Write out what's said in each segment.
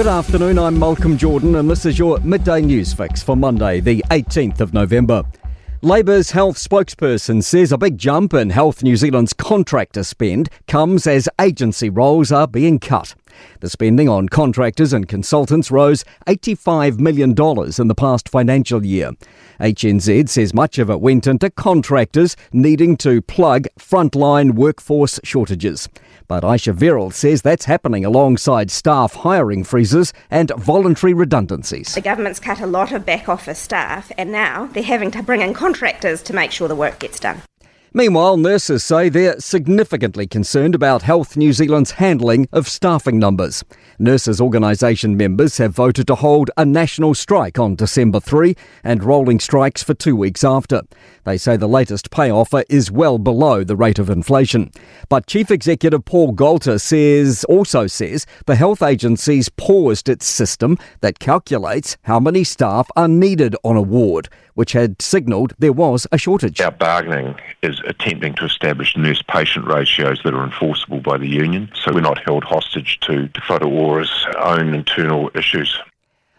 Good afternoon, I'm Malcolm Jordan and this is your Midday News Fix for Monday, the 18th of November. Labour's health spokesperson says a big jump in Health New Zealand's contractor spend comes as agency roles are being cut. The spending on contractors and consultants rose $85 million in the past financial year. HNZ says much of it went into contractors needing to plug frontline workforce shortages. But Aisha Verrill says that's happening alongside staff hiring freezes and voluntary redundancies. The government's cut a lot of back office staff and now they're having to bring in contractors to make sure the work gets done. Meanwhile, nurses say they're significantly concerned about Health New Zealand's handling of staffing numbers. Nurses organisation members have voted to hold a national strike on December 3 and rolling strikes for 2 weeks after. They say the latest pay offer is well below the rate of inflation. But Chief Executive Paul Galter also says the health agency's paused its system that calculates how many staff are needed on a ward, which had signalled there was a shortage. Our bargaining is attempting to establish nurse-patient ratios that are enforceable by the union, so we're not held hostage to Whatuora's own internal issues.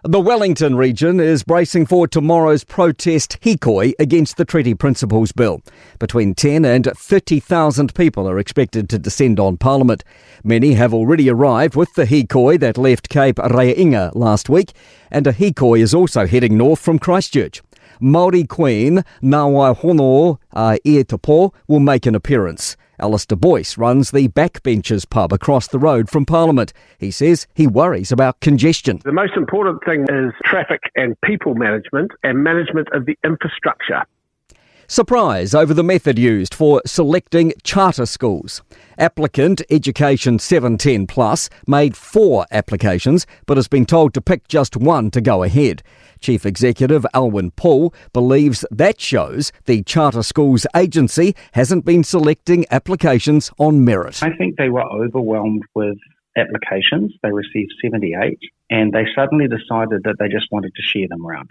The Wellington region is bracing for tomorrow's protest hikoi against the Treaty Principles Bill. Between 10 and 30,000 people are expected to descend on Parliament. Many have already arrived with the hikoi that left Cape Reinga last week, and a hikoi is also heading north from Christchurch. Māori Queen Ngāwaihono Etopo will make an appearance. Alistair Boyce runs the Backbenchers pub across the road from Parliament. He says he worries about congestion. The most important thing is traffic and people management and management of the infrastructure. Surprise over the method used for selecting charter schools. Applicant Education 710 Plus made 4 applications but has been told to pick just one to go ahead. Chief Executive Alwyn Poole believes that shows the Charter Schools Agency hasn't been selecting applications on merit. I think they were overwhelmed with applications. They received 78 and they suddenly decided that they just wanted to share them around.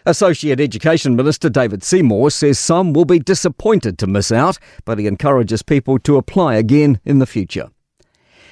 Associate Education Minister David Seymour says some will be disappointed to miss out, but he encourages people to apply again in the future.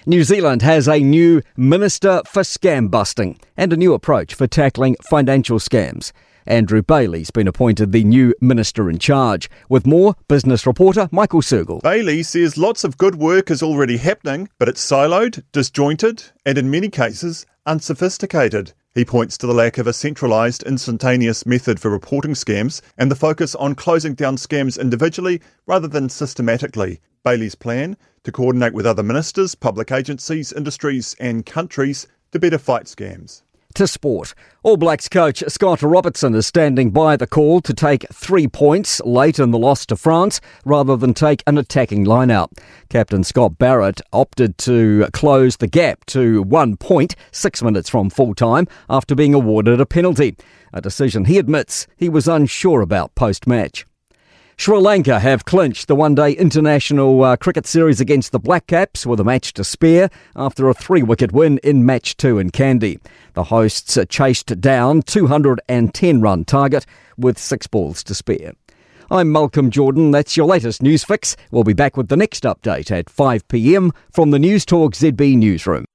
New Zealand has a new Minister for Scam Busting and a new approach for tackling financial scams. Andrew Bailey's been appointed the new Minister in charge. With more, business reporter Michael Sergel. Bailey says lots of good work is already happening, but it's siloed, disjointed and in many cases unsophisticated. He points to the lack of a centralised, instantaneous method for reporting scams and the focus on closing down scams individually rather than systematically. Bailey's plan to coordinate with other ministers, public agencies, industries and countries to better fight scams. To sport. All Blacks coach Scott Robertson is standing by the call to take 3 points late in the loss to France rather than take an attacking line-out. Captain Scott Barrett opted to close the gap to 1 point 6 minutes from full-time after being awarded a penalty, a decision he admits he was unsure about post-match. Sri Lanka have clinched the one-day international cricket series against the Black Caps with a match to spare after a 3-wicket win in Match 2 in Kandy. The hosts chased down 210-run target with 6 balls to spare. I'm Malcolm Jordan. That's your latest news fix. We'll be back with the next update at 5 p.m. from the Newstalk ZB newsroom.